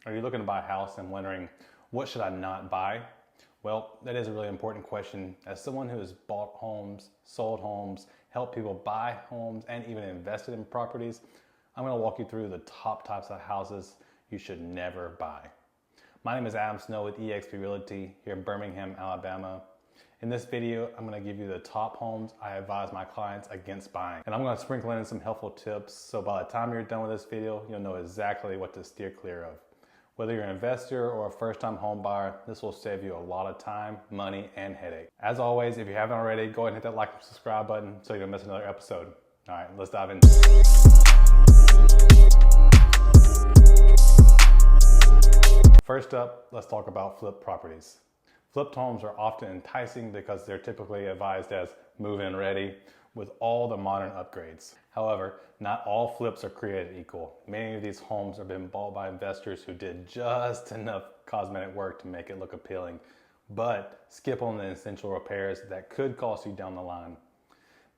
Are you looking to buy a house and wondering, what should I not buy? Well, that is a really important question. As someone who has bought homes, sold homes, helped people buy homes, and even invested in properties, I'm going to walk you through the top types of houses you should never buy. My name is 𝐂𝐎𝐍𝐄𝐂 with 𝐂𝐿 Realty here in Birmingham, Alabama. In this video, I'm going to give you the top homes I advise my clients against buying. And I'm going to sprinkle in some helpful tips so by the time you're done with this video, you'll know exactly what to steer clear of. Whether you're an investor or a first-time home buyer, this will save you a lot of time, money, and headache. As always, if you haven't already, go ahead and hit that like and subscribe button so you don't miss another episode. All right, let's dive in. First up, let's talk about flip properties. Flipped homes are often enticing because they're typically advised as move-in ready with all the modern upgrades. However, not all flips are created equal. Many of these homes have been bought by investors who did just enough cosmetic work to make it look appealing, but skip on the essential repairs that could cost you down the line.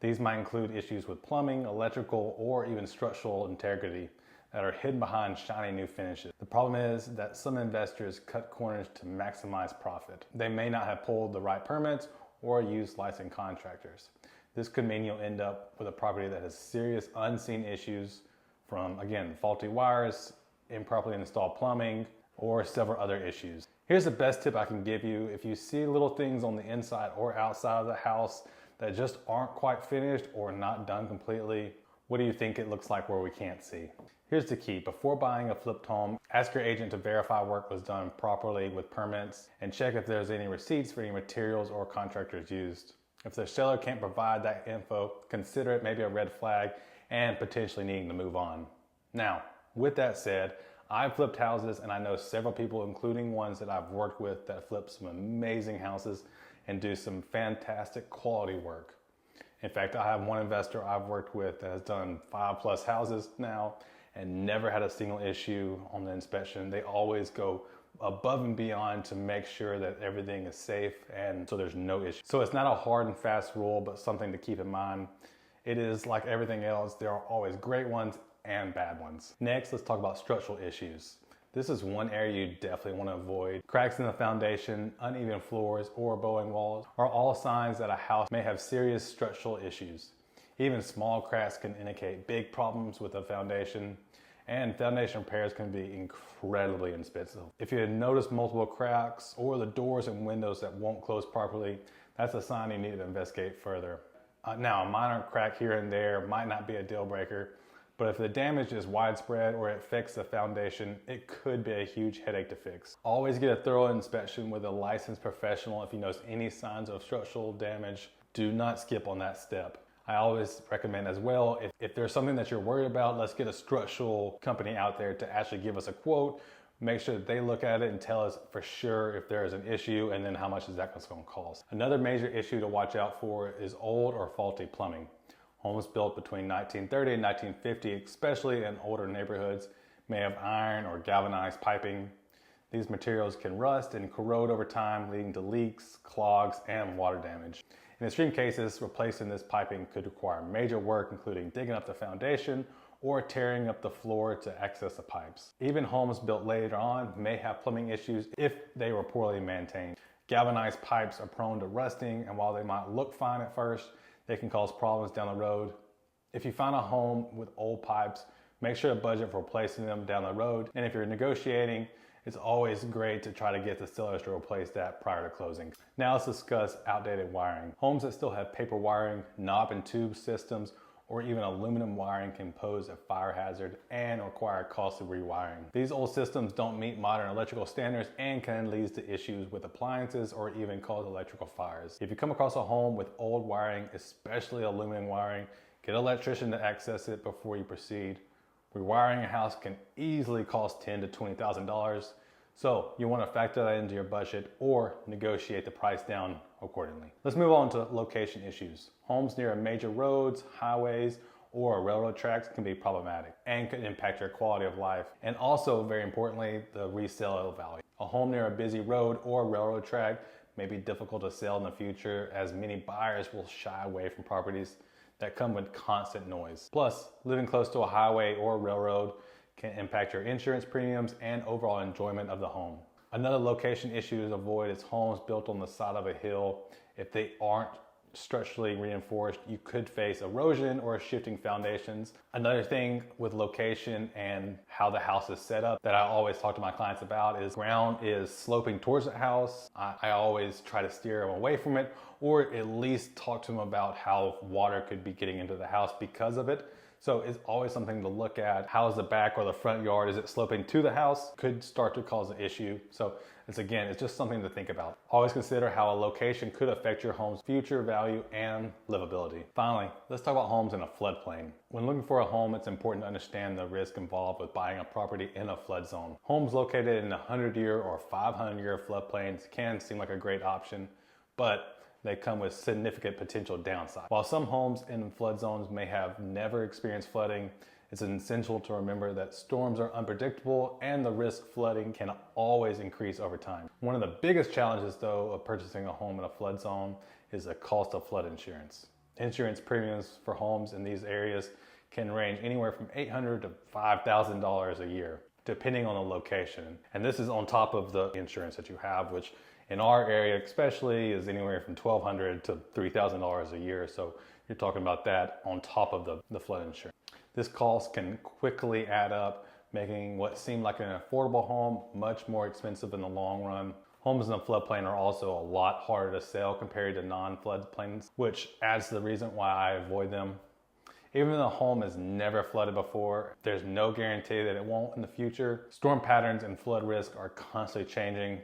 These might include issues with plumbing, electrical, or even structural integrity that are hidden behind shiny new finishes. The problem is that some investors cut corners to maximize profit. They may not have pulled the right permits or used licensed contractors. This could mean you'll end up with a property that has serious unseen issues from, again, faulty wires, improperly installed plumbing, or several other issues. Here's the best tip I can give you. If you see little things on the inside or outside of the house that just aren't quite finished or not done completely, what do you think it looks like where we can't see? Here's the key. Before buying a flipped home, ask your agent to verify work was done properly with permits and check if there's any receipts for any materials or contractors used. If the seller can't provide that info, consider it maybe a red flag and potentially needing to move on. Now, with that said, I've flipped houses and I know several people, including ones that I've worked with, that flip some amazing houses and do some fantastic quality work. In fact, I have one investor I've worked with that has done 5+ houses now and never had a single issue on the inspection. They always go above and beyond to make sure that everything is safe and so there's no issue. So it's not a hard and fast rule, but something to keep in mind. It is like everything else, there are always great ones and bad ones. Next, let's talk about structural issues. This is one area you definitely want to avoid. Cracks in the foundation, uneven floors, or bowing walls are all signs that a house may have serious structural issues. Even small cracks can indicate big problems with the foundation, and foundation repairs can be incredibly expensive. If you had noticed multiple cracks or the doors and windows that won't close properly, that's a sign you need to investigate further. Now, a minor crack here and there might not be a deal breaker, but if the damage is widespread or it affects the foundation, it could be a huge headache to fix. Always get a thorough inspection with a licensed professional if you notice any signs of structural damage. Do not skip on that step. I always recommend as well, if there's something that you're worried about, let's get a structural company out there to actually give us a quote, make sure that they look at it and tell us for sure if there is an issue and then how much is that going to cost. Another major issue to watch out for is old or faulty plumbing. Homes built between 1930 and 1950, especially in older neighborhoods, may have iron or galvanized piping. These materials can rust and corrode over time, leading to leaks, clogs, and water damage. In extreme cases, replacing this piping could require major work, including digging up the foundation or tearing up the floor to access the pipes. Even homes built later on may have plumbing issues if they were poorly maintained. Galvanized pipes are prone to rusting, and while they might look fine at first, they can cause problems down the road. If you find a home with old pipes, make sure to budget for replacing them down the road. And if you're negotiating, it's always great to try to get the sellers to replace that prior to closing. Now let's discuss outdated wiring. Homes that still have paper wiring, knob and tube systems, or even aluminum wiring can pose a fire hazard and require costly rewiring. These old systems don't meet modern electrical standards and can lead to issues with appliances or even cause electrical fires. If you come across a home with old wiring, especially aluminum wiring, get an electrician to access it before you proceed. Rewiring a house can easily cost $10,000 to $20,000, so you want to factor that into your budget or negotiate the price down accordingly. Let's move on to location issues. Homes near major roads, highways, or railroad tracks can be problematic and could impact your quality of life, and also, very importantly, the resale value. A home near a busy road or railroad track may be difficult to sell in the future, as many buyers will shy away from properties that come with constant noise. Plus, living close to a highway or railroad can impact your insurance premiums and overall enjoyment of the home. Another location issue to avoid is homes built on the side of a hill. If they aren't structurally reinforced, you could face erosion or shifting foundations. Another thing with location and how the house is set up that I always talk to my clients about is ground is sloping towards the house. I always try to steer them away from it, or at least talk to them about how water could be getting into the house because of it. So it's always something to look at. How is the back or the front yard? Is it sloping to the house? Could start to cause an issue. So it's just something to think about. Always consider how a location could affect your home's future value and livability. Finally, let's talk about homes in a floodplain. When looking for a home, it's important to understand the risk involved with buying a property in a flood zone. Homes located in 100-year or 500-year floodplains can seem like a great option, but they come with significant potential downside. While some homes in flood zones may have never experienced flooding, it's essential to remember that storms are unpredictable and the risk of flooding can always increase over time. One of the biggest challenges, though, of purchasing a home in a flood zone is the cost of flood insurance. Insurance premiums for homes in these areas can range anywhere from $800 to $5,000 a year, depending on the location. And this is on top of the insurance that you have, which in our area especially is anywhere from $1,200 to $3,000 a year. So you're talking about that on top of the flood insurance. This cost can quickly add up, making what seemed like an affordable home much more expensive in the long run. Homes in the floodplain are also a lot harder to sell compared to non-floodplains, which adds to the reason why I avoid them. Even though the home has never flooded before, there's no guarantee that it won't in the future. Storm patterns and flood risk are constantly changing,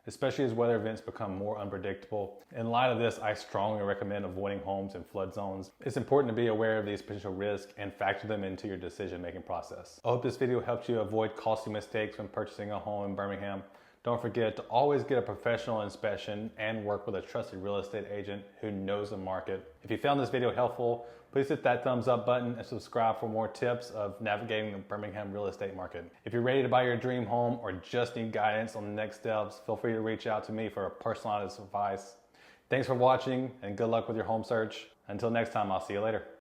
especially as weather events become more unpredictable. In light of this, I strongly recommend avoiding homes in flood zones. It's important to be aware of these potential risks and factor them into your decision-making process. I hope this video helped you avoid costly mistakes when purchasing a home in Birmingham. Don't forget to always get a professional inspection and work with a trusted real estate agent who knows the market. If you found this video helpful, please hit that thumbs up button and subscribe for more tips of navigating the Birmingham real estate market. If you're ready to buy your dream home or just need guidance on the next steps, feel free to reach out to me for a personalized advice. Thanks for watching and good luck with your home search. Until next time, I'll see you later.